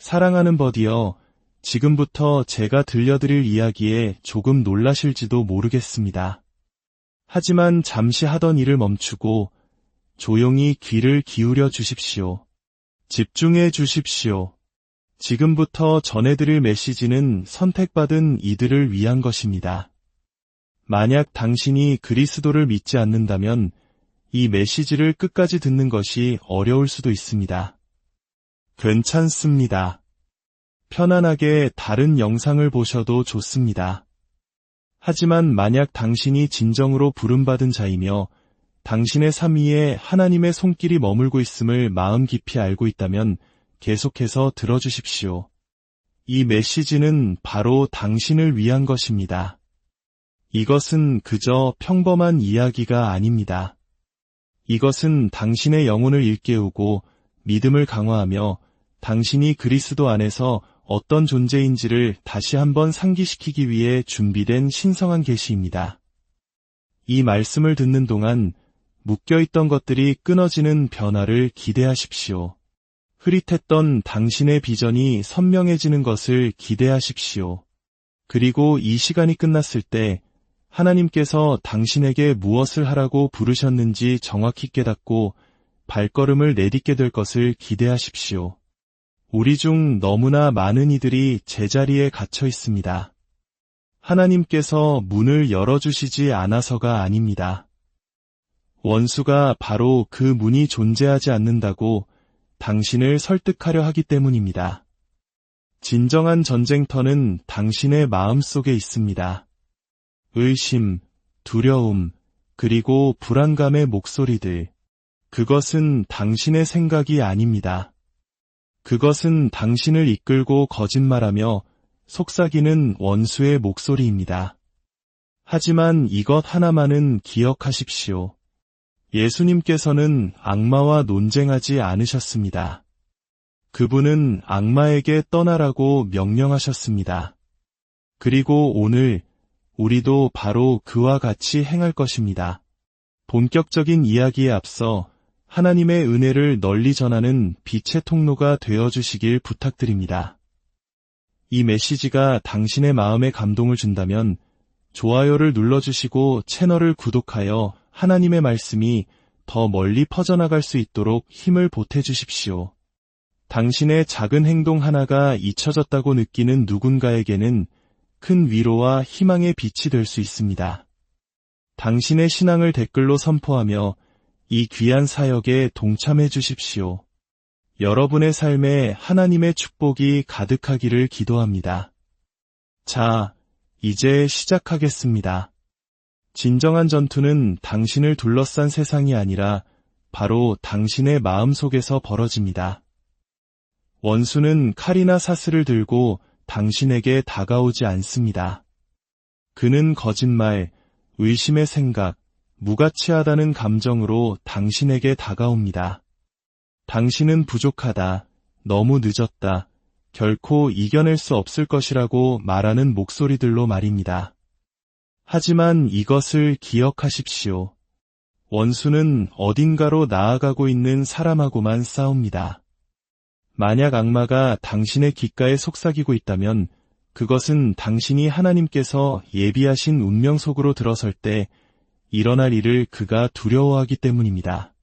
사랑하는 버디여, 지금부터 제가 들려드릴 이야기에 조금 놀라실지도 모르겠습니다. 하지만 잠시 하던 일을 멈추고 조용히 귀를 기울여 주십시오. 집중해 주십시오. 지금부터 전해드릴 메시지는 선택받은 이들을 위한 것입니다. 만약 당신이 그리스도를 믿지 않는다면 이 메시지를 끝까지 듣는 것이 어려울 수도 있습니다. 괜찮습니다. 편안하게 다른 영상을 보셔도 좋습니다. 하지만 만약 당신이 진정으로 부름받은 자이며 당신의 삶 위에 하나님의 손길이 머물고 있음을 마음 깊이 알고 있다면 계속해서 들어주십시오. 이 메시지는 바로 당신을 위한 것입니다. 이것은 그저 평범한 이야기가 아닙니다. 이것은 당신의 영혼을 일깨우고 믿음을 강화하며 당신이 그리스도 안에서 어떤 존재인지를 다시 한번 상기시키기 위해 준비된 신성한 계시입니다. 이 말씀을 듣는 동안 묶여있던 것들이 끊어지는 변화를 기대하십시오. 흐릿했던 당신의 비전이 선명해지는 것을 기대하십시오. 그리고 이 시간이 끝났을 때 하나님께서 당신에게 무엇을 하라고 부르셨는지 정확히 깨닫고 발걸음을 내딛게 될 것을 기대하십시오. 우리 중 너무나 많은 이들이 제자리에 갇혀 있습니다. 하나님께서 문을 열어주시지 않아서가 아닙니다. 원수가 바로 그 문이 존재하지 않는다고 당신을 설득하려 하기 때문입니다. 진정한 전쟁터는 당신의 마음 속에 있습니다. 의심, 두려움, 그리고 불안감의 목소리들. 그것은 당신의 생각이 아닙니다. 그것은 당신을 이끌고 거짓말하며 속삭이는 원수의 목소리입니다. 하지만 이것 하나만은 기억하십시오. 예수님께서는 악마와 논쟁하지 않으셨습니다. 그분은 악마에게 떠나라고 명령하셨습니다. 그리고 오늘 우리도 바로 그와 같이 행할 것입니다. 본격적인 이야기에 앞서 하나님의 은혜를 널리 전하는 빛의 통로가 되어주시길 부탁드립니다. 이 메시지가 당신의 마음에 감동을 준다면 좋아요를 눌러주시고 채널을 구독하여 하나님의 말씀이 더 멀리 퍼져나갈 수 있도록 힘을 보태주십시오. 당신의 작은 행동 하나가 잊혀졌다고 느끼는 누군가에게는 큰 위로와 희망의 빛이 될 수 있습니다. 당신의 신앙을 댓글로 선포하며 이 귀한 사역에 동참해 주십시오. 여러분의 삶에 하나님의 축복이 가득하기를 기도합니다. 자, 이제 시작하겠습니다. 진정한 전투는 당신을 둘러싼 세상이 아니라 바로 당신의 마음 속에서 벌어집니다. 원수는 칼이나 사슬을 들고 당신에게 다가오지 않습니다. 그는 거짓말, 의심의 생각, 무가치하다는 감정으로 당신에게 다가옵니다. 당신은 부족하다, 너무 늦었다, 결코 이겨낼 수 없을 것이라고 말하는 목소리들로 말입니다. 하지만 이것을 기억하십시오. 원수는 어딘가로 나아가고 있는 사람하고만 싸웁니다. 만약 악마가 당신의 귓가에 속삭이고 있다면 그것은 당신이 하나님께서 예비하신 운명 속으로 들어설 때 일어날 일을 그가 두려워하기 때문입니다.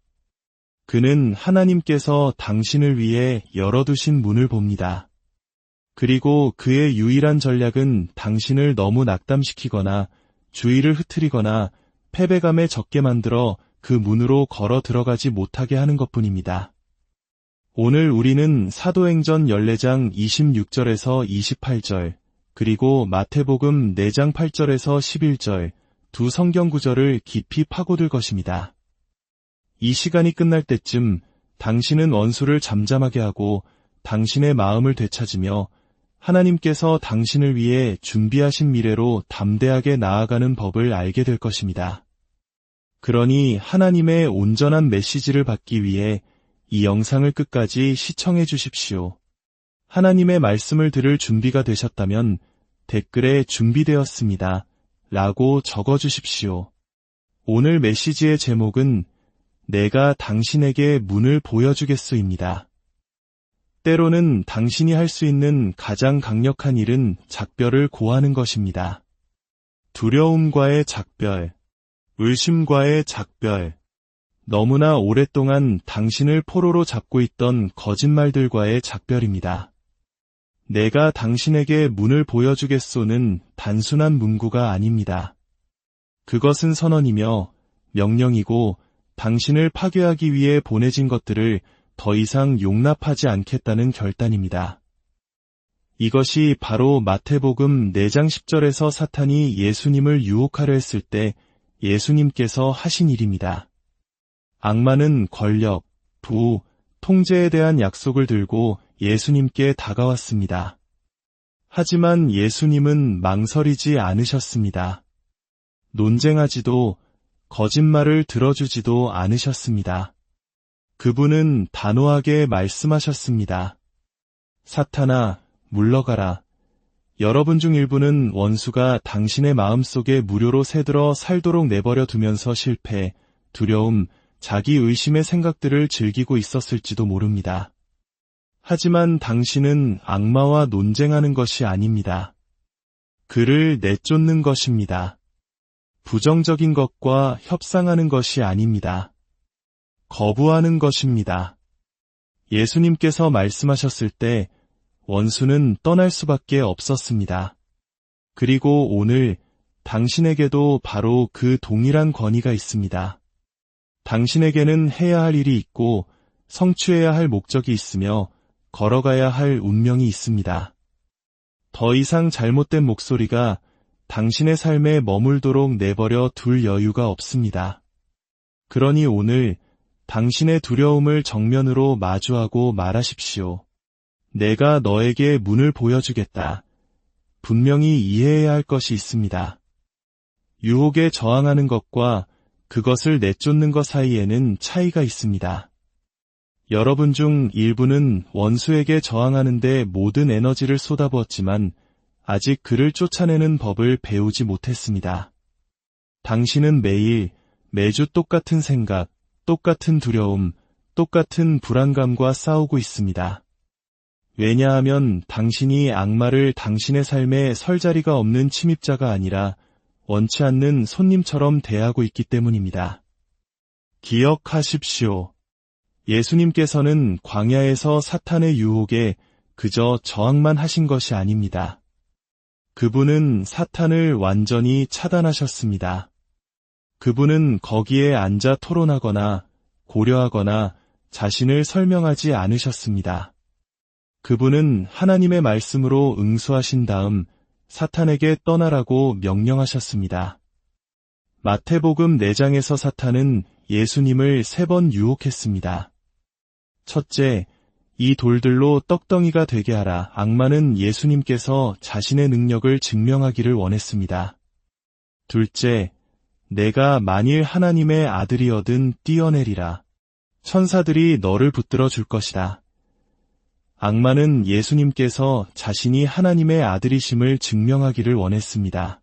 그는 하나님께서 당신을 위해 열어두신 문을 봅니다. 그리고 그의 유일한 전략은 당신을 너무 낙담시키거나 주의를 흐트리거나 패배감에 젖게 만들어 그 문으로 걸어 들어가지 못하게 하는 것뿐입니다. 오늘 우리는 사도행전 14장 26절에서 28절, 그리고 마태복음 4장 8절에서 11절, 두 성경 구절을 깊이 파고들 것입니다. 이 시간이 끝날 때쯤 당신은 원수를 잠잠하게 하고 당신의 마음을 되찾으며 하나님께서 당신을 위해 준비하신 미래로 담대하게 나아가는 법을 알게 될 것입니다. 그러니 하나님의 온전한 메시지를 받기 위해 이 영상을 끝까지 시청해 주십시오. 하나님의 말씀을 들을 준비가 되셨다면 댓글에 준비되었습니다 라고 적어주십시오. 오늘 메시지의 제목은 내가 당신에게 문을 보여주겠소입니다. 때로는 당신이 할 수 있는 가장 강력한 일은 작별을 고하는 것입니다. 두려움과의 작별, 의심과의 작별, 너무나 오랫동안 당신을 포로로 잡고 있던 거짓말들과의 작별입니다. 내가 당신에게 문을 보여주겠소는 단순한 문구가 아닙니다. 그것은 선언이며 명령이고 당신을 파괴하기 위해 보내진 것들을 더 이상 용납하지 않겠다는 결단입니다. 이것이 바로 마태복음 4장 10절에서 사탄이 예수님을 유혹하려 했을 때 예수님께서 하신 일입니다. 악마는 권력, 부, 통제에 대한 약속을 들고 예수님께 다가왔습니다. 하지만 예수님은 망설이지 않으셨습니다. 논쟁하지도 거짓말을 들어주지도 않으셨습니다. 그분은 단호하게 말씀하셨습니다. 사탄아, 물러가라. 여러분 중 일부는 원수가 당신의 마음속에 무료로 새들어 살도록 내버려 두면서 실패, 두려움, 자기 의심의 생각들을 즐기고 있었을지도 모릅니다. 하지만 당신은 악마와 논쟁하는 것이 아닙니다. 그를 내쫓는 것입니다. 부정적인 것과 협상하는 것이 아닙니다. 거부하는 것입니다. 예수님께서 말씀하셨을 때 원수는 떠날 수밖에 없었습니다. 그리고 오늘 당신에게도 바로 그 동일한 권위가 있습니다. 당신에게는 해야 할 일이 있고 성취해야 할 목적이 있으며 걸어가야 할 운명이 있습니다. 더 이상 잘못된 목소리가 당신의 삶에 머물도록 내버려 둘 여유가 없습니다. 그러니 오늘 당신의 두려움을 정면으로 마주하고 말하십시오. 내가 너에게 문을 보여주겠다. 분명히 이해해야 할 것이 있습니다. 유혹에 저항하는 것과 그것을 내쫓는 것 사이에는 차이가 있습니다. 여러분 중 일부는 원수에게 저항하는데 모든 에너지를 쏟아부었지만 아직 그를 쫓아내는 법을 배우지 못했습니다. 당신은 매주 똑같은 생각, 똑같은 두려움, 똑같은 불안감과 싸우고 있습니다. 왜냐하면 당신이 악마를 당신의 삶에 설 자리가 없는 침입자가 아니라 원치 않는 손님처럼 대하고 있기 때문입니다. 기억하십시오. 예수님께서는 광야에서 사탄의 유혹에 그저 저항만 하신 것이 아닙니다. 그분은 사탄을 완전히 차단하셨습니다. 그분은 거기에 앉아 토론하거나 고려하거나 자신을 설명하지 않으셨습니다. 그분은 하나님의 말씀으로 응수하신 다음 사탄에게 떠나라고 명령하셨습니다. 마태복음 4장에서 사탄은 예수님을 3번 유혹했습니다. 첫째, 이 돌들로 떡덩이가 되게 하라. 악마는 예수님께서 자신의 능력을 증명하기를 원했습니다. 둘째, 내가 만일 하나님의 아들이어든 뛰어내리라. 천사들이 너를 붙들어 줄 것이다. 악마는 예수님께서 자신이 하나님의 아들이심을 증명하기를 원했습니다.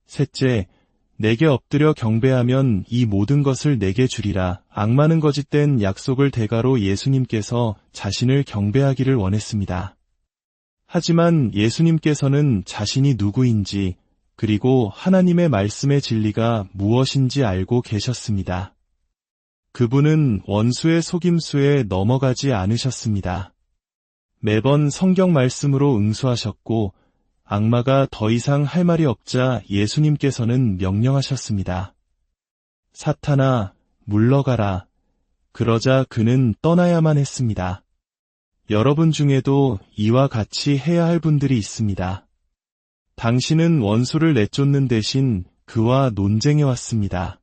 셋째, 내게 엎드려 경배하면 이 모든 것을 내게 주리라. 악마는 거짓된 약속을 대가로 예수님께서 자신을 경배하기를 원했습니다. 하지만 예수님께서는 자신이 누구인지 그리고 하나님의 말씀의 진리가 무엇인지 알고 계셨습니다. 그분은 원수의 속임수에 넘어가지 않으셨습니다. 매번 성경 말씀으로 응수하셨고 악마가 더 이상 할 말이 없자 예수님께서는 명령하셨습니다. 사탄아, 물러가라. 그러자 그는 떠나야만 했습니다. 여러분 중에도 이와 같이 해야 할 분들이 있습니다. 당신은 원수를 내쫓는 대신 그와 논쟁해왔습니다.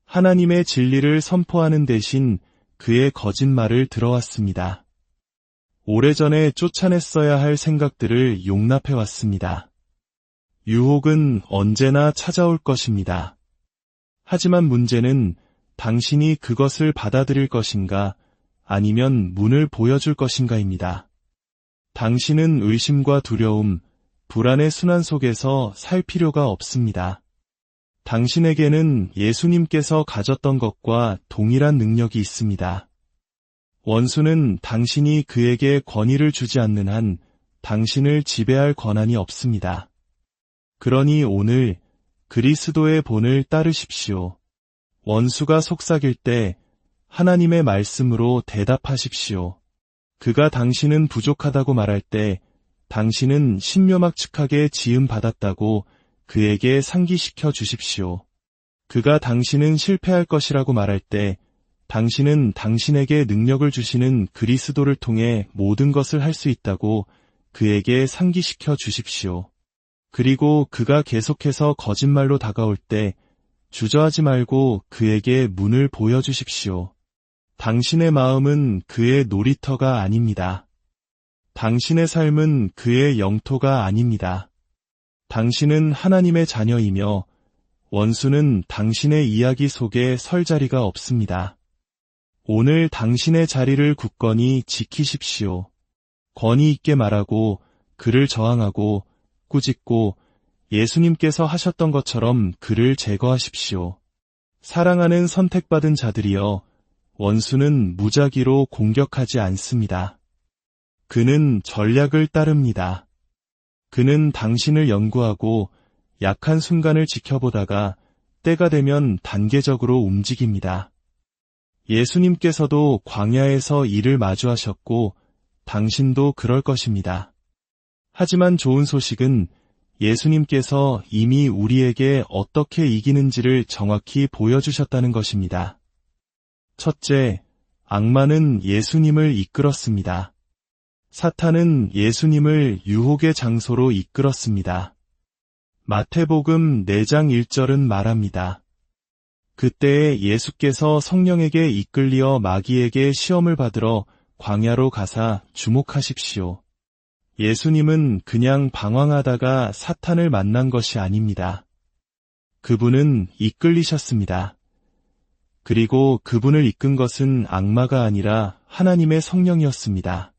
하나님의 진리를 선포하는 대신 그의 거짓말을 들어왔습니다. 오래전에 쫓아냈어야 할 생각들을 용납해왔습니다. 유혹은 언제나 찾아올 것입니다. 하지만 문제는 당신이 그것을 받아들일 것인가 아니면 문을 보여줄 것인가입니다. 당신은 의심과 두려움, 불안의 순환 속에서 살 필요가 없습니다. 당신에게는 예수님께서 가졌던 것과 동일한 능력이 있습니다. 원수는 당신이 그에게 권위를 주지 않는 한 당신을 지배할 권한이 없습니다. 그러니 오늘 그리스도의 본을 따르십시오. 원수가 속삭일 때 하나님의 말씀으로 대답하십시오. 그가 당신은 부족하다고 말할 때 당신은 신묘막측하게 지음받았다고 그에게 상기시켜 주십시오. 그가 당신은 실패할 것이라고 말할 때 당신은 당신에게 능력을 주시는 그리스도를 통해 모든 것을 할 수 있다고 그에게 상기시켜 주십시오. 그리고 그가 계속해서 거짓말로 다가올 때 주저하지 말고 그에게 문을 보여주십시오. 당신의 마음은 그의 놀이터가 아닙니다. 당신의 삶은 그의 영토가 아닙니다. 당신은 하나님의 자녀이며 원수는 당신의 이야기 속에 설 자리가 없습니다. 오늘 당신의 자리를 굳건히 지키십시오. 권위 있게 말하고 그를 저항하고 꾸짖고 예수님께서 하셨던 것처럼 그를 제거하십시오. 사랑하는 선택받은 자들이여, 원수는 무작위로 공격하지 않습니다. 그는 전략을 따릅니다. 그는 당신을 연구하고 약한 순간을 지켜보다가 때가 되면 단계적으로 움직입니다. 예수님께서도 광야에서 이를 마주하셨고 당신도 그럴 것입니다. 하지만 좋은 소식은 예수님께서 이미 우리에게 어떻게 이기는지를 정확히 보여주셨다는 것입니다. 첫째, 악마는 예수님을 이끌었습니다. 사탄은 예수님을 유혹의 장소로 이끌었습니다. 마태복음 4장 1절은 말합니다. 그때에 예수께서 성령에게 이끌리어 마귀에게 시험을 받으러 광야로 가사 주목하십시오. 예수님은 그냥 방황하다가 사탄을 만난 것이 아닙니다. 그분은 이끌리셨습니다. 그리고 그분을 이끈 것은 악마가 아니라 하나님의 성령이었습니다.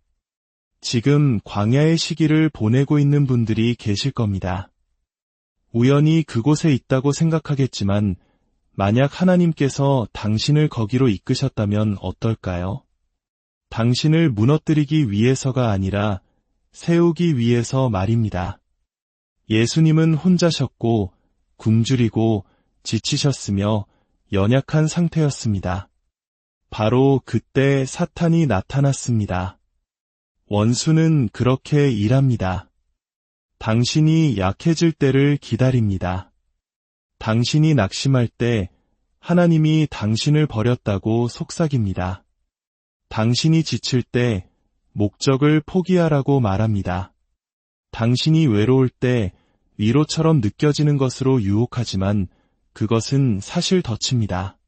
지금 광야의 시기를 보내고 있는 분들이 계실 겁니다. 우연히 그곳에 있다고 생각하겠지만 만약 하나님께서 당신을 거기로 이끄셨다면 어떨까요? 당신을 무너뜨리기 위해서가 아니라 세우기 위해서 말입니다. 예수님은 혼자셨고 굶주리고 지치셨으며 연약한 상태였습니다. 바로 그때 사탄이 나타났습니다. 원수는 그렇게 일합니다. 당신이 약해질 때를 기다립니다. 당신이 낙심할 때 하나님이 당신을 버렸다고 속삭입니다. 당신이 지칠 때 목적을 포기하라고 말합니다. 당신이 외로울 때 위로처럼 느껴지는 것으로 유혹하지만 그것은 사실 덫입니다.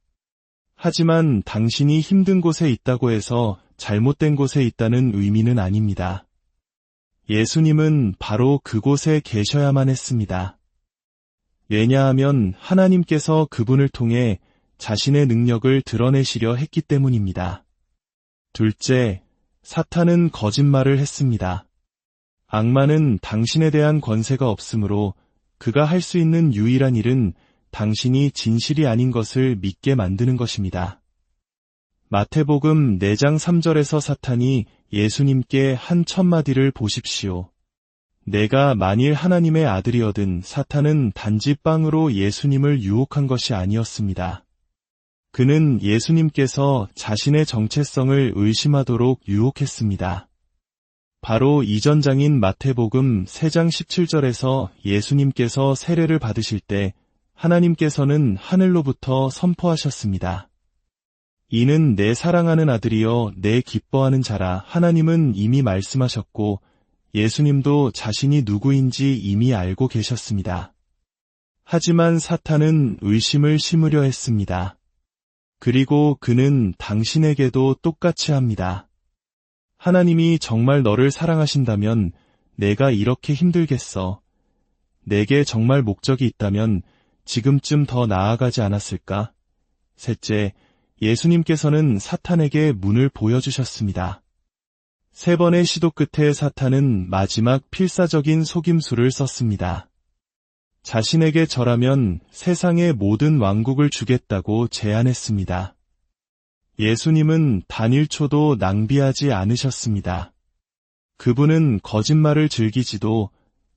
하지만 당신이 힘든 곳에 있다고 해서 잘못된 곳에 있다는 의미는 아닙니다. 예수님은 바로 그곳에 계셔야만 했습니다. 왜냐하면 하나님께서 그분을 통해 자신의 능력을 드러내시려 했기 때문입니다. 둘째, 사탄은 거짓말을 했습니다. 악마는 당신에 대한 권세가 없으므로 그가 할 수 있는 유일한 일은 당신이 진실이 아닌 것을 믿게 만드는 것입니다. 마태복음 4장 3절에서 사탄이 예수님께 한 첫마디를 보십시오. 내가 만일 하나님의 아들이어든 사탄은 단지 빵으로 예수님을 유혹한 것이 아니었습니다. 그는 예수님께서 자신의 정체성을 의심하도록 유혹했습니다. 바로 이전장인 마태복음 3장 17절에서 예수님께서 세례를 받으실 때 하나님께서는 하늘로부터 선포하셨습니다. 이는 내 사랑하는 아들이여 내 기뻐하는 자라. 하나님은 이미 말씀하셨고 예수님도 자신이 누구인지 이미 알고 계셨습니다. 하지만 사탄은 의심을 심으려 했습니다. 그리고 그는 당신에게도 똑같이 합니다. 하나님이 정말 너를 사랑하신다면 내가 이렇게 힘들겠어. 내게 정말 목적이 있다면 지금쯤 더 나아가지 않았을까? 셋째, 예수님께서는 사탄에게 문을 보여주셨습니다. 3번의 시도 끝에 사탄은 마지막 필사적인 속임수를 썼습니다. 자신에게 절하면 세상의 모든 왕국을 주겠다고 제안했습니다. 예수님은 단 1초도 낭비하지 않으셨습니다. 그분은 거짓말을 즐기지도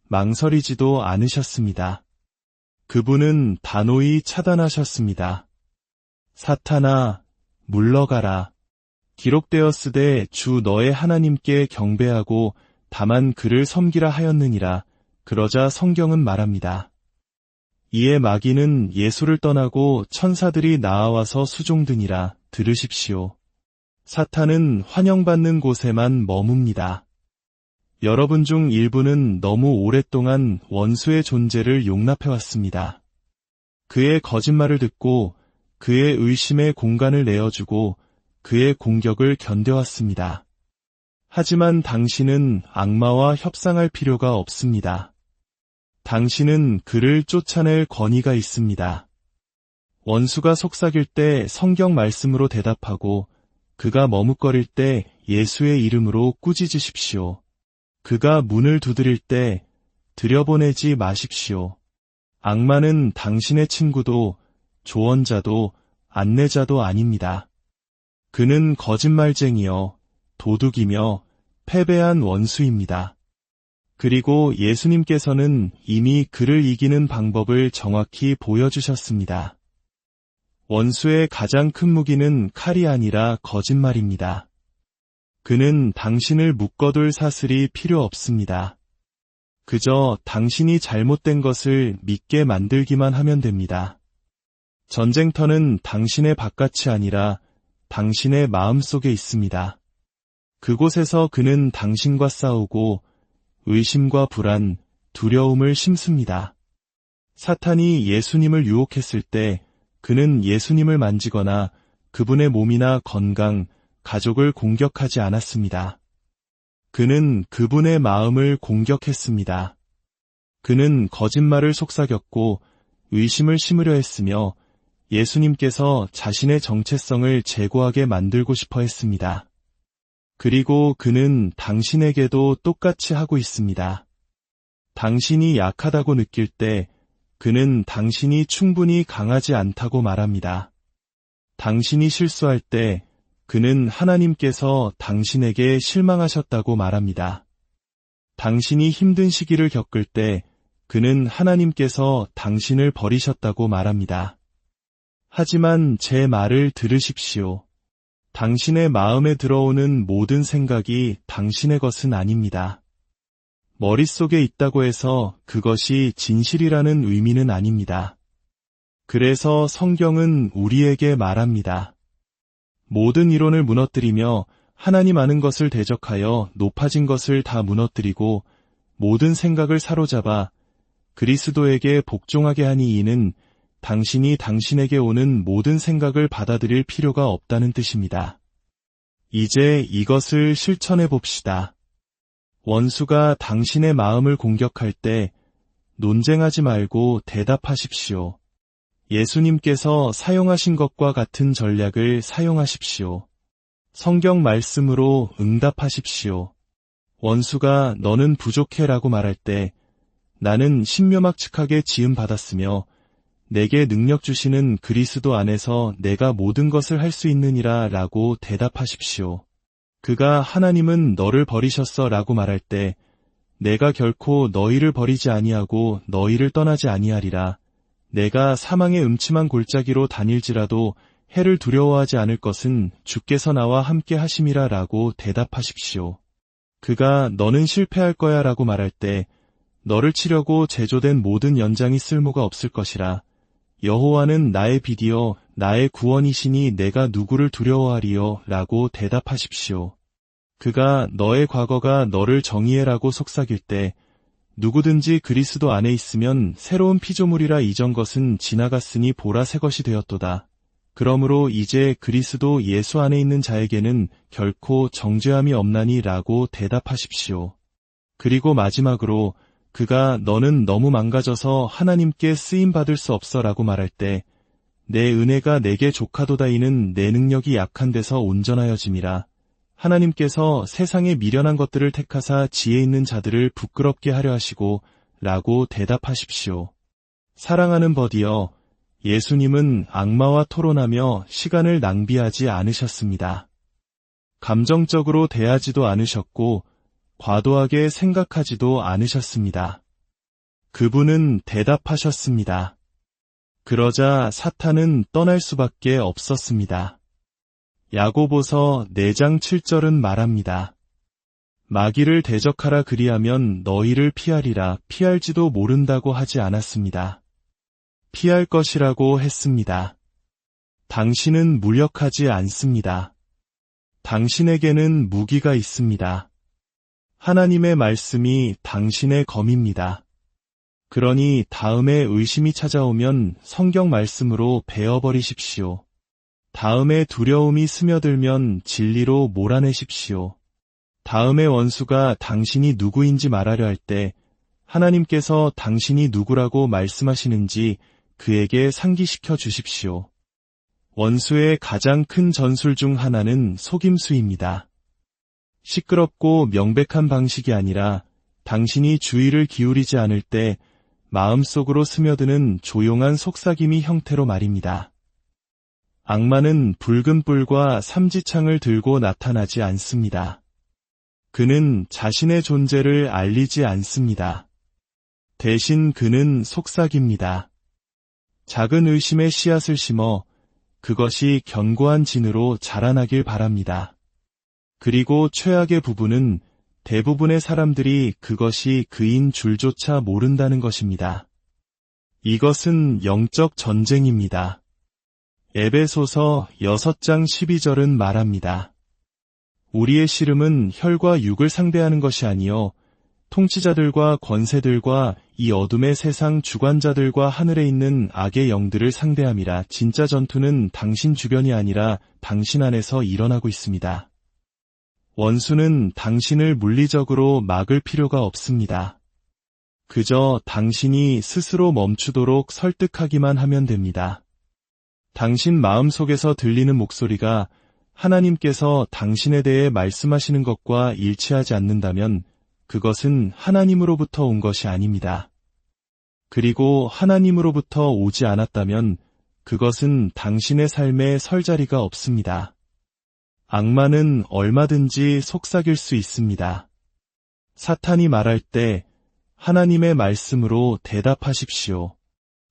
망설이지도 않으셨습니다. 그분은 단호히 차단하셨습니다. 사탄아, 물러가라. 기록되었으되 주 너의 하나님께 경배하고 다만 그를 섬기라 하였느니라. 그러자 성경은 말합니다. 이에 마귀는 예수를 떠나고 천사들이 나아와서 수종드니라. 들으십시오. 사탄은 환영받는 곳에만 머뭅니다. 여러분 중 일부는 너무 오랫동안 원수의 존재를 용납해왔습니다. 그의 거짓말을 듣고 그의 의심에 공간을 내어주고 그의 공격을 견뎌왔습니다. 하지만 당신은 악마와 협상할 필요가 없습니다. 당신은 그를 쫓아낼 권위가 있습니다. 원수가 속삭일 때 성경 말씀으로 대답하고 그가 머뭇거릴 때 예수의 이름으로 꾸짖으십시오. 그가 문을 두드릴 때 들여보내지 마십시오. 악마는 당신의 친구도 조언자도 안내자도 아닙니다. 그는 거짓말쟁이여 도둑이며 패배한 원수입니다. 그리고 예수님께서는 이미 그를 이기는 방법을 정확히 보여주셨습니다. 원수의 가장 큰 무기는 칼이 아니라 거짓말입니다. 그는 당신을 묶어둘 사슬이 필요 없습니다. 그저 당신이 잘못된 것을 믿게 만들기만 하면 됩니다. 전쟁터는 당신의 바깥이 아니라 당신의 마음속에 있습니다. 그곳에서 그는 당신과 싸우고 의심과 불안, 두려움을 심습니다. 사탄이 예수님을 유혹했을 때 그는 예수님을 만지거나 그분의 몸이나 건강, 가족을 공격하지 않았습니다. 그는 그분의 마음을 공격했습니다. 그는 거짓말을 속삭였고 의심을 심으려 했으며 예수님께서 자신의 정체성을 제고하게 만들고 싶어 했습니다. 그리고 그는 당신에게도 똑같이 하고 있습니다. 당신이 약하다고 느낄 때 그는 당신이 충분히 강하지 않다고 말합니다. 당신이 실수할 때 그는 하나님께서 당신에게 실망하셨다고 말합니다. 당신이 힘든 시기를 겪을 때 그는 하나님께서 당신을 버리셨다고 말합니다. 하지만 제 말을 들으십시오. 당신의 마음에 들어오는 모든 생각이 당신의 것은 아닙니다. 머릿속에 있다고 해서 그것이 진실이라는 의미는 아닙니다. 그래서 성경은 우리에게 말합니다. 모든 이론을 무너뜨리며 하나님 아는 것을 대적하여 높아진 것을 다 무너뜨리고 모든 생각을 사로잡아 그리스도에게 복종하게 하니 이는 당신이 당신에게 오는 모든 생각을 받아들일 필요가 없다는 뜻입니다. 이제 이것을 실천해 봅시다. 원수가 당신의 마음을 공격할 때 논쟁하지 말고 대답하십시오. 예수님께서 사용하신 것과 같은 전략을 사용하십시오. 성경 말씀으로 응답하십시오. 원수가 너는 부족해라고 말할 때 나는 신묘막측하게 지음받았으며 내게 능력 주시는 그리스도 안에서 내가 모든 것을 할 수 있느니라 라고 대답하십시오. 그가 하나님은 너를 버리셨어 라고 말할 때 내가 결코 너희를 버리지 아니하고 너희를 떠나지 아니하리라. 내가 사망의 음침한 골짜기로 다닐지라도 해를 두려워하지 않을 것은 주께서 나와 함께 하심이라 라고 대답하십시오. 그가 너는 실패할 거야 라고 말할 때 너를 치려고 제조된 모든 연장이 쓸모가 없을 것이라. 여호와는 나의 빛이요 나의 구원이시니 내가 누구를 두려워하리요 라고 대답하십시오. 그가 너의 과거가 너를 정의해라고 속삭일 때 누구든지 그리스도 안에 있으면 새로운 피조물이라 이전 것은 지나갔으니 보라 새 것이 되었도다. 그러므로 이제 그리스도 예수 안에 있는 자에게는 결코 정죄함이 없나니 라고 대답하십시오. 그리고 마지막으로 그가 너는 너무 망가져서 하나님께 쓰임받을 수 없어 라고 말할 때 내 은혜가 내게 족하도다 이는 내 능력이 약한 데서 온전하여짐이라. 하나님께서 세상의 미련한 것들을 택하사 지혜 있는 자들을 부끄럽게 하려 하시고 라고 대답하십시오. 사랑하는 버디여 예수님은 악마와 토론하며 시간을 낭비하지 않으셨습니다. 감정적으로 대하지도 않으셨고 과도하게 생각하지도 않으셨습니다. 그분은 대답하셨습니다. 그러자 사탄은 떠날 수밖에 없었습니다. 야고보서 4장 7절은 말합니다. 마귀를 대적하라 그리하면 너희를 피하리라 피할지도 모른다고 하지 않았습니다. 피할 것이라고 했습니다. 당신은 무력하지 않습니다. 당신에게는 무기가 있습니다. 하나님의 말씀이 당신의 검입니다. 그러니 다음에 의심이 찾아오면 성경 말씀으로 베어버리십시오. 다음에 두려움이 스며들면 진리로 몰아내십시오. 다음에 원수가 당신이 누구인지 말하려 할 때 하나님께서 당신이 누구라고 말씀하시는지 그에게 상기시켜 주십시오. 원수의 가장 큰 전술 중 하나는 속임수입니다. 시끄럽고 명백한 방식이 아니라 당신이 주의를 기울이지 않을 때 마음속으로 스며드는 조용한 속삭임이 형태로 말입니다. 악마는 붉은 뿔과 삼지창을 들고 나타나지 않습니다. 그는 자신의 존재를 알리지 않습니다. 대신 그는 속삭입니다. 작은 의심의 씨앗을 심어 그것이 견고한 진으로 자라나길 바랍니다. 그리고 최악의 부분은 대부분의 사람들이 그것이 그인 줄조차 모른다는 것입니다. 이것은 영적 전쟁입니다. 에베소서 6장 12절은 말합니다. 우리의 씨름은 혈과 육을 상대하는 것이 아니요 통치자들과 권세들과 이 어둠의 세상 주관자들과 하늘에 있는 악의 영들을 상대함이라. 진짜 전투는 당신 주변이 아니라 당신 안에서 일어나고 있습니다. 원수는 당신을 물리적으로 막을 필요가 없습니다. 그저 당신이 스스로 멈추도록 설득하기만 하면 됩니다. 당신 마음속에서 들리는 목소리가 하나님께서 당신에 대해 말씀하시는 것과 일치하지 않는다면 그것은 하나님으로부터 온 것이 아닙니다. 그리고 하나님으로부터 오지 않았다면 그것은 당신의 삶에 설 자리가 없습니다. 악마는 얼마든지 속삭일 수 있습니다. 사탄이 말할 때 하나님의 말씀으로 대답하십시오.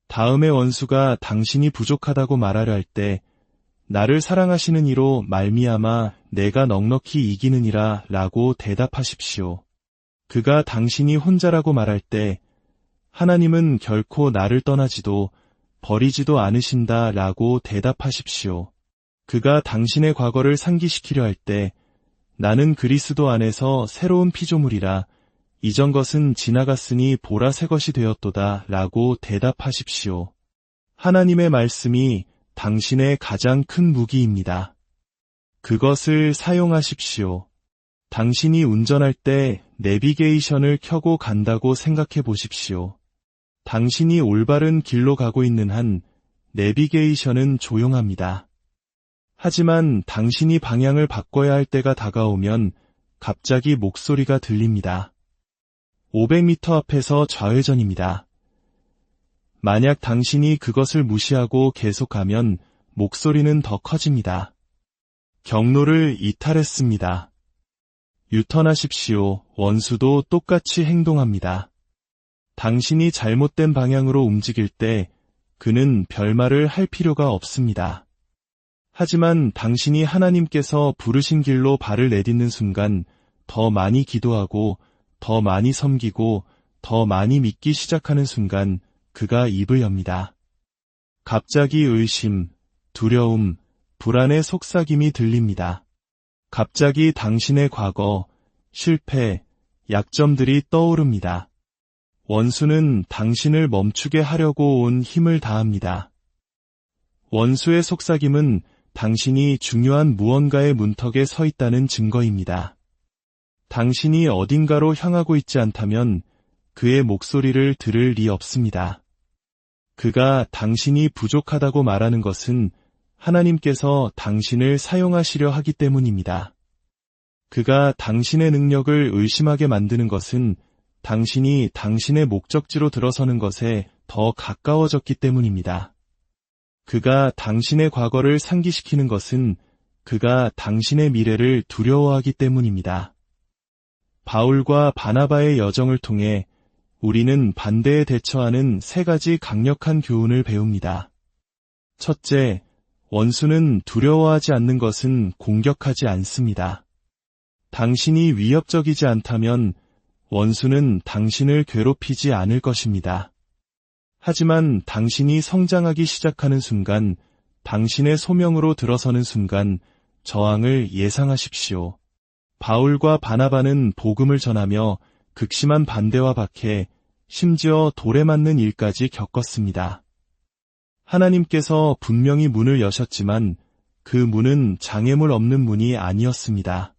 다음의 원수가 당신이 부족하다고 말하려 할 때 나를 사랑하시는 이로 말미암아 내가 넉넉히 이기느니라 라고 대답하십시오. 그가 당신이 혼자라고 말할 때 하나님은 결코 나를 떠나지도 버리지도 않으신다 라고 대답하십시오. 그가 당신의 과거를 상기시키려 할 때 나는 그리스도 안에서 새로운 피조물이라 이전 것은 지나갔으니 보라 새 것이 되었도다 라고 대답하십시오. 하나님의 말씀이 당신의 가장 큰 무기입니다. 그것을 사용하십시오. 당신이 운전할 때 내비게이션을 켜고 간다고 생각해 보십시오. 당신이 올바른 길로 가고 있는 한 내비게이션은 조용합니다. 하지만 당신이 방향을 바꿔야 할 때가 다가오면 갑자기 목소리가 들립니다. 500m 앞에서 좌회전입니다. 만약 당신이 그것을 무시하고 계속하면 목소리는 더 커집니다. 경로를 이탈했습니다. 유턴하십시오. 원수도 똑같이 행동합니다. 당신이 잘못된 방향으로 움직일 때 그는 별말을 할 필요가 없습니다. 하지만 당신이 하나님께서 부르신 길로 발을 내딛는 순간 더 많이 기도하고 더 많이 섬기고 더 많이 믿기 시작하는 순간 그가 입을 엽니다. 갑자기 의심, 두려움, 불안의 속삭임이 들립니다. 갑자기 당신의 과거, 실패, 약점들이 떠오릅니다. 원수는 당신을 멈추게 하려고 온 힘을 다합니다. 원수의 속삭임은 당신이 중요한 무언가의 문턱에 서 있다는 증거입니다. 당신이 어딘가로 향하고 있지 않다면 그의 목소리를 들을 리 없습니다. 그가 당신이 부족하다고 말하는 것은 하나님께서 당신을 사용하시려 하기 때문입니다. 그가 당신의 능력을 의심하게 만드는 것은 당신이 당신의 목적지로 들어서는 것에 더 가까워졌기 때문입니다. 그가 당신의 과거를 상기시키는 것은 그가 당신의 미래를 두려워하기 때문입니다. 바울과 바나바의 여정을 통해 우리는 반대에 대처하는 세 가지 강력한 교훈을 배웁니다. 첫째, 원수는 두려워하지 않는 것은 공격하지 않습니다. 당신이 위협적이지 않다면 원수는 당신을 괴롭히지 않을 것입니다. 하지만 당신이 성장하기 시작하는 순간, 당신의 소명으로 들어서는 순간 저항을 예상하십시오. 바울과 바나바는 복음을 전하며 극심한 반대와 박해, 심지어 돌에 맞는 일까지 겪었습니다. 하나님께서 분명히 문을 여셨지만 그 문은 장애물 없는 문이 아니었습니다.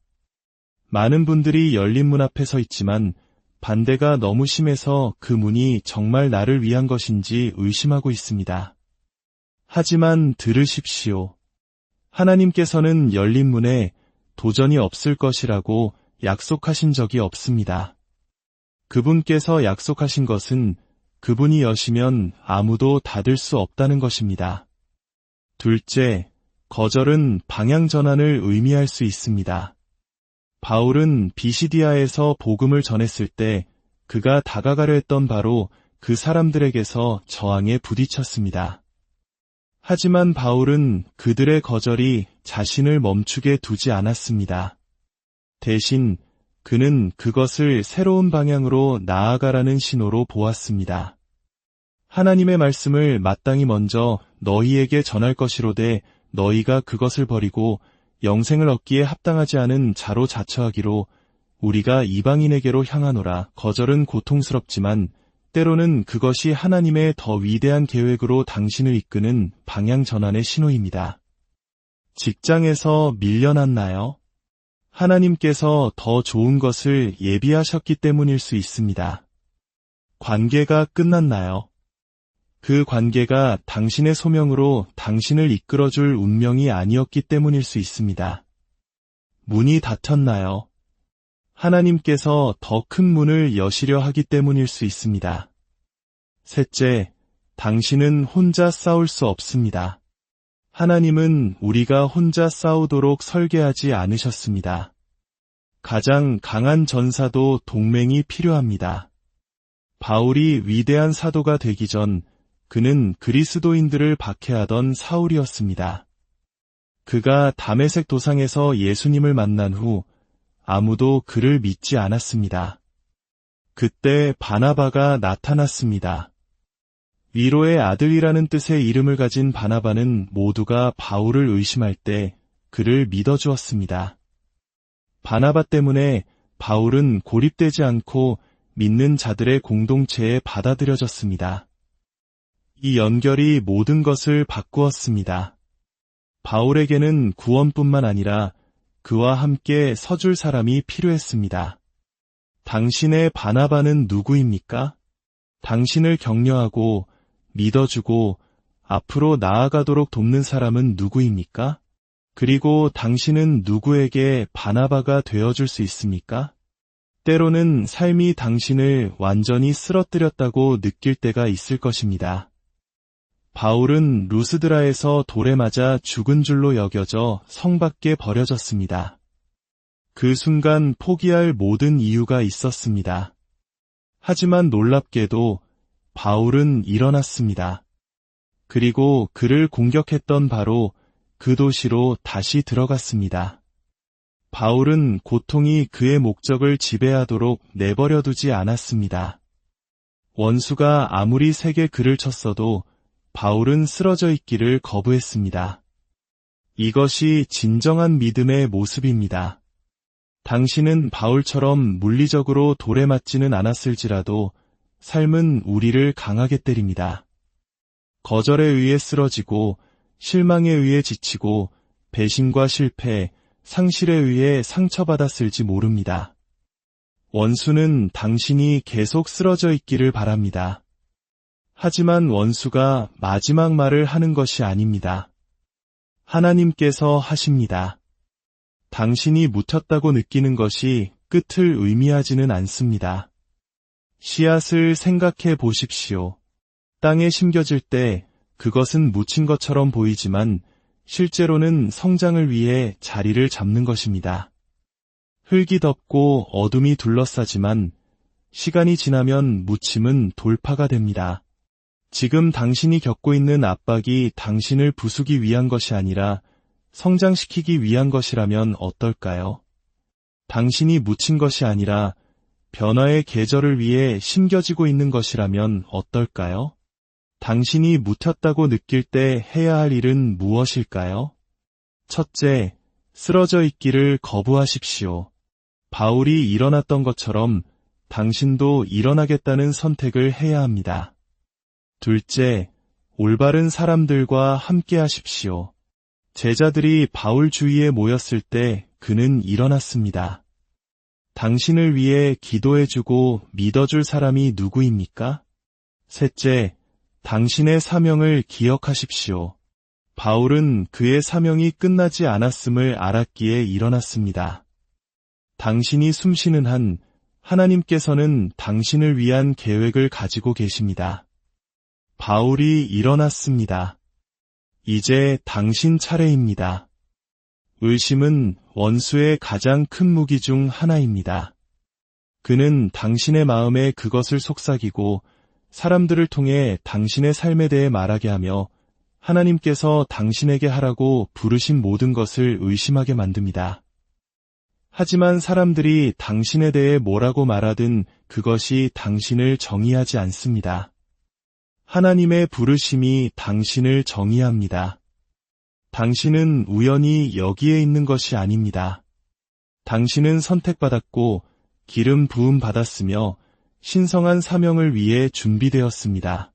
많은 분들이 열린 문 앞에 서 있지만 반대가 너무 심해서 그 문이 정말 나를 위한 것인지 의심하고 있습니다. 하지만 들으십시오. 하나님께서는 열린 문에 도전이 없을 것이라고 약속하신 적이 없습니다. 그분께서 약속하신 것은 그분이 여시면 아무도 닫을 수 없다는 것입니다. 둘째, 거절은 방향 전환을 의미할 수 있습니다. 바울은 비시디아에서 복음을 전했을 때 그가 다가가려 했던 바로 그 사람들에게서 저항에 부딪혔습니다. 하지만 바울은 그들의 거절이 자신을 멈추게 두지 않았습니다. 대신 그는 그것을 새로운 방향으로 나아가라는 신호로 보았습니다. 하나님의 말씀을 마땅히 먼저 너희에게 전할 것이로되 너희가 그것을 버리고 영생을 얻기에 합당하지 않은 자로 자처하기로 우리가 이방인에게로 향하노라. 거절은 고통스럽지만 때로는 그것이 하나님의 더 위대한 계획으로 당신을 이끄는 방향 전환의 신호입니다. 직장에서 밀려났나요? 하나님께서 더 좋은 것을 예비하셨기 때문일 수 있습니다. 관계가 끝났나요? 그 관계가 당신의 소명으로 당신을 이끌어줄 운명이 아니었기 때문일 수 있습니다. 문이 닫혔나요? 하나님께서 더 큰 문을 여시려 하기 때문일 수 있습니다. 셋째, 당신은 혼자 싸울 수 없습니다. 하나님은 우리가 혼자 싸우도록 설계하지 않으셨습니다. 가장 강한 전사도 동맹이 필요합니다. 바울이 위대한 사도가 되기 전 그는 그리스도인들을 박해하던 사울이었습니다. 그가 다메섹 도상에서 예수님을 만난 후 아무도 그를 믿지 않았습니다. 그때 바나바가 나타났습니다. 위로의 아들이라는 뜻의 이름을 가진 바나바는 모두가 바울을 의심할 때 그를 믿어주었습니다. 바나바 때문에 바울은 고립되지 않고 믿는 자들의 공동체에 받아들여졌습니다. 이 연결이 모든 것을 바꾸었습니다. 바울에게는 구원뿐만 아니라 그와 함께 서줄 사람이 필요했습니다. 당신의 바나바는 누구입니까? 당신을 격려하고 믿어주고 앞으로 나아가도록 돕는 사람은 누구입니까? 그리고 당신은 누구에게 바나바가 되어줄 수 있습니까? 때로는 삶이 당신을 완전히 쓰러뜨렸다고 느낄 때가 있을 것입니다. 바울은 루스드라에서 돌에 맞아 죽은 줄로 여겨져 성 밖에 버려졌습니다. 그 순간 포기할 모든 이유가 있었습니다. 하지만 놀랍게도 바울은 일어났습니다. 그리고 그를 공격했던 바로 그 도시로 다시 들어갔습니다. 바울은 고통이 그의 목적을 지배하도록 내버려두지 않았습니다. 원수가 아무리 세게 그를 쳤어도 바울은 쓰러져 있기를 거부했습니다. 이것이 진정한 믿음의 모습입니다. 당신은 바울처럼 물리적으로 돌에 맞지는 않았을지라도 삶은 우리를 강하게 때립니다. 거절에 의해 쓰러지고 실망에 의해 지치고 배신과 실패, 상실에 의해 상처받았을지 모릅니다. 원수는 당신이 계속 쓰러져 있기를 바랍니다. 하지만 원수가 마지막 말을 하는 것이 아닙니다. 하나님께서 하십니다. 당신이 묻혔다고 느끼는 것이 끝을 의미하지는 않습니다. 씨앗을 생각해 보십시오. 땅에 심겨질 때 그것은 묻힌 것처럼 보이지만 실제로는 성장을 위해 자리를 잡는 것입니다. 흙이 덮고 어둠이 둘러싸지만 시간이 지나면 묻힘은 돌파가 됩니다. 지금 당신이 겪고 있는 압박이 당신을 부수기 위한 것이 아니라 성장시키기 위한 것이라면 어떨까요? 당신이 묻힌 것이 아니라 변화의 계절을 위해 심겨지고 있는 것이라면 어떨까요? 당신이 묻혔다고 느낄 때 해야 할 일은 무엇일까요? 첫째, 쓰러져 있기를 거부하십시오. 바울이 일어났던 것처럼 당신도 일어나겠다는 선택을 해야 합니다. 둘째, 올바른 사람들과 함께 하십시오. 제자들이 바울 주위에 모였을 때 그는 일어났습니다. 당신을 위해 기도해주고 믿어줄 사람이 누구입니까? 셋째, 당신의 사명을 기억하십시오. 바울은 그의 사명이 끝나지 않았음을 알았기에 일어났습니다. 당신이 숨쉬는 한 하나님께서는 당신을 위한 계획을 가지고 계십니다. 바울이 일어났습니다. 이제 당신 차례입니다. 의심은 원수의 가장 큰 무기 중 하나입니다. 그는 당신의 마음에 그것을 속삭이고 사람들을 통해 당신의 삶에 대해 말하게 하며 하나님께서 당신에게 하라고 부르신 모든 것을 의심하게 만듭니다. 하지만 사람들이 당신에 대해 뭐라고 말하든 그것이 당신을 정의하지 않습니다. 하나님의 부르심이 당신을 정의합니다. 당신은 우연히 여기에 있는 것이 아닙니다. 당신은 선택받았고 기름 부음 받았으며 신성한 사명을 위해 준비되었습니다.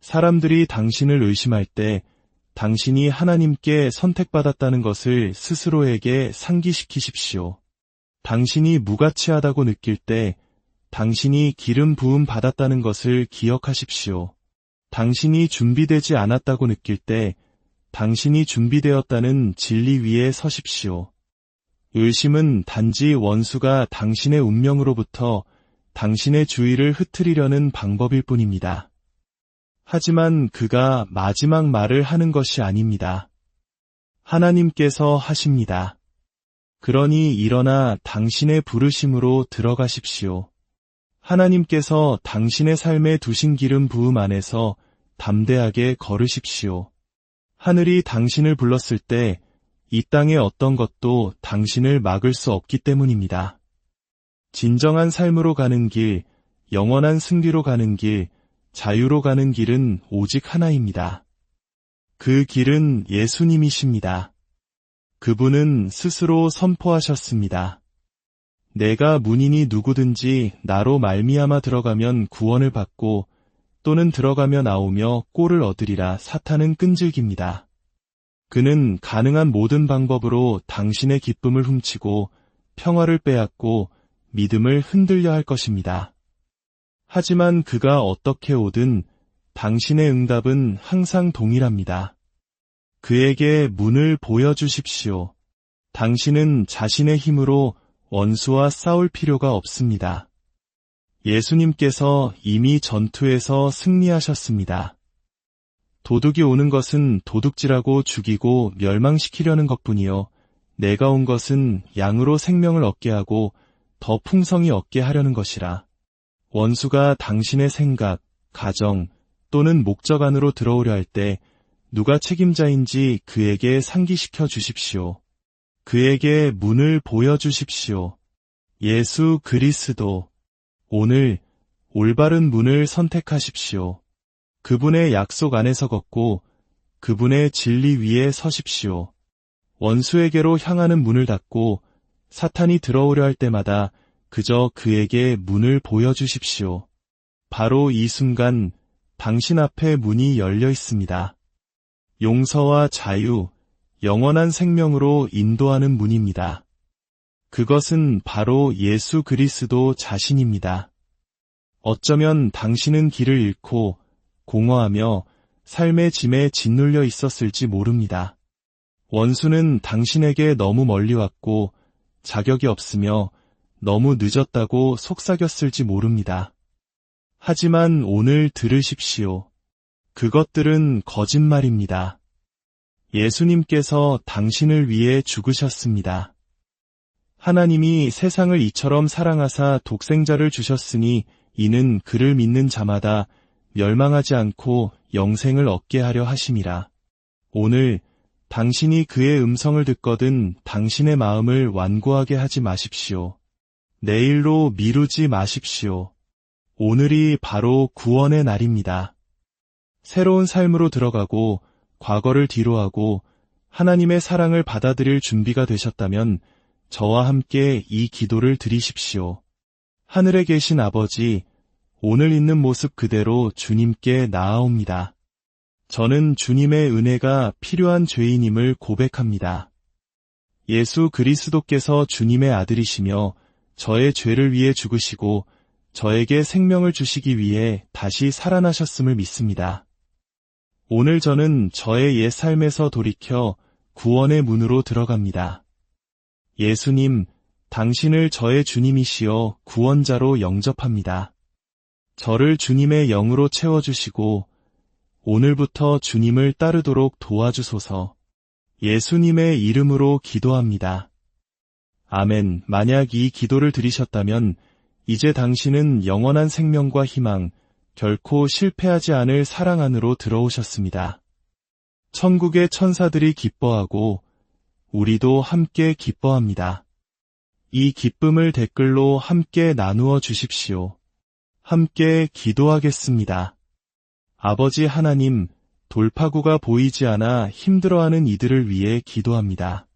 사람들이 당신을 의심할 때 당신이 하나님께 선택받았다는 것을 스스로에게 상기시키십시오. 당신이 무가치하다고 느낄 때 당신이 기름 부음 받았다는 것을 기억하십시오. 당신이 준비되지 않았다고 느낄 때 당신이 준비되었다는 진리 위에 서십시오. 의심은 단지 원수가 당신의 운명으로부터 당신의 주의를 흩트리려는 방법일 뿐입니다. 하지만 그가 마지막 말을 하는 것이 아닙니다. 하나님께서 하십니다. 그러니 일어나 당신의 부르심으로 들어가십시오. 하나님께서 당신의 삶에 두신 기름 부음 안에서 담대하게 걸으십시오. 하늘이 당신을 불렀을 때 이 땅의 어떤 것도 당신을 막을 수 없기 때문입니다. 진정한 삶으로 가는 길, 영원한 승리로 가는 길, 자유로 가는 길은 오직 하나입니다. 그 길은 예수님이십니다. 그분은 스스로 선포하셨습니다. 내가 문인이 누구든지 나로 말미암아 들어가면 구원을 받고 또는 들어가며 나오며 꼴을 얻으리라. 사탄은 끈질깁니다. 그는 가능한 모든 방법으로 당신의 기쁨을 훔치고 평화를 빼앗고 믿음을 흔들려 할 것입니다. 하지만 그가 어떻게 오든 당신의 응답은 항상 동일합니다. 그에게 문을 보여주십시오. 당신은 자신의 힘으로 원수와 싸울 필요가 없습니다. 예수님께서 이미 전투에서 승리하셨습니다. 도둑이 오는 것은 도둑질하고 죽이고 멸망시키려는 것뿐이요. 내가 온 것은 양으로 생명을 얻게 하고 더 풍성히 얻게 하려는 것이라. 원수가 당신의 생각, 가정 또는 목적 안으로 들어오려 할 때 누가 책임자인지 그에게 상기시켜 주십시오. 그에게 문을 보여주십시오. 예수 그리스도. 오늘 올바른 문을 선택하십시오. 그분의 약속 안에서 걷고 그분의 진리 위에 서십시오. 원수에게로 향하는 문을 닫고 사탄이 들어오려 할 때마다 그저 그에게 문을 보여주십시오. 바로 이 순간 당신 앞에 문이 열려 있습니다. 용서와 자유, 영원한 생명으로 인도하는 문입니다. 그것은 바로 예수 그리스도 자신입니다. 어쩌면 당신은 길을 잃고 공허하며 삶의 짐에 짓눌려 있었을지 모릅니다. 원수는 당신에게 너무 멀리 왔고 자격이 없으며 너무 늦었다고 속삭였을지 모릅니다. 하지만 오늘 들으십시오. 그것들은 거짓말입니다. 예수님께서 당신을 위해 죽으셨습니다. 하나님이 세상을 이처럼 사랑하사 독생자를 주셨으니 이는 그를 믿는 자마다 멸망하지 않고 영생을 얻게 하려 하심이라. 오늘 당신이 그의 음성을 듣거든 당신의 마음을 완고하게 하지 마십시오. 내일로 미루지 마십시오. 오늘이 바로 구원의 날입니다. 새로운 삶으로 들어가고 과거를 뒤로하고 하나님의 사랑을 받아들일 준비가 되셨다면 저와 함께 이 기도를 드리십시오. 하늘에 계신 아버지, 오늘 있는 모습 그대로 주님께 나아옵니다. 저는 주님의 은혜가 필요한 죄인임을 고백합니다. 예수 그리스도께서 주님의 아들이시며 저의 죄를 위해 죽으시고 저에게 생명을 주시기 위해 다시 살아나셨음을 믿습니다. 오늘 저는 저의 옛 삶에서 돌이켜 구원의 문으로 들어갑니다. 예수님, 당신을 저의 주님이시여 구원자로 영접합니다. 저를 주님의 영으로 채워주시고 오늘부터 주님을 따르도록 도와주소서. 예수님의 이름으로 기도합니다. 아멘. 만약 이 기도를 드리셨다면 이제 당신은 영원한 생명과 희망, 결코 실패하지 않을 사랑 안으로 들어오셨습니다. 천국의 천사들이 기뻐하고 우리도 함께 기뻐합니다. 이 기쁨을 댓글로 함께 나누어 주십시오. 함께 기도하겠습니다. 아버지 하나님, 돌파구가 보이지 않아 힘들어하는 이들을 위해 기도합니다.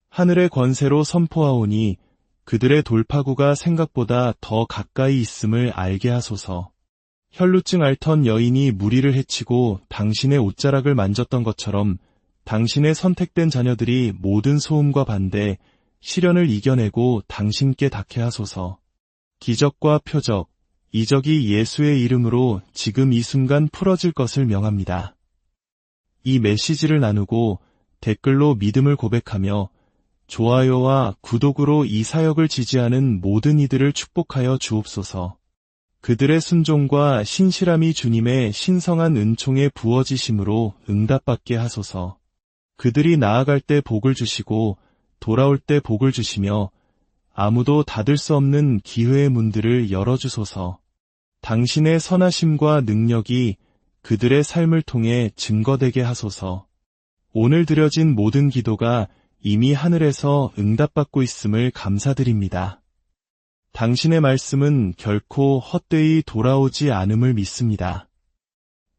하늘의 권세로 선포하오니 그들의 돌파구가 생각보다 더 가까이 있음을 알게 하소서. 혈루증 앓던 여인이 무리를 해치고 당신의 옷자락을 만졌던 것처럼 당신의 선택된 자녀들이 모든 소음과 반대, 시련을 이겨내고 당신께 닿게 하소서. 기적과 표적, 이적이 예수의 이름으로 지금 이 순간 풀어질 것을 명합니다. 이 메시지를 나누고 댓글로 믿음을 고백하며 좋아요와 구독으로 이 사역을 지지하는 모든 이들을 축복하여 주옵소서. 그들의 순종과 신실함이 주님의 신성한 은총에 부어지심으로 응답받게 하소서. 그들이 나아갈 때 복을 주시고 돌아올 때 복을 주시며 아무도 닫을 수 없는 기회의 문들을 열어주소서. 당신의 선하심과 능력이 그들의 삶을 통해 증거되게 하소서. 오늘 드려진 모든 기도가 이미 하늘에서 응답받고 있음을 감사드립니다. 당신의 말씀은 결코 헛되이 돌아오지 않음을 믿습니다.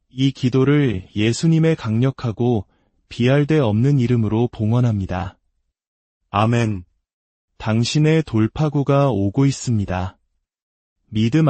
이 기도를 예수님의 강력하고 비할 데 없는 이름으로 봉헌합니다. 아멘. 당신의 돌파구가 오고 있습니다. 믿음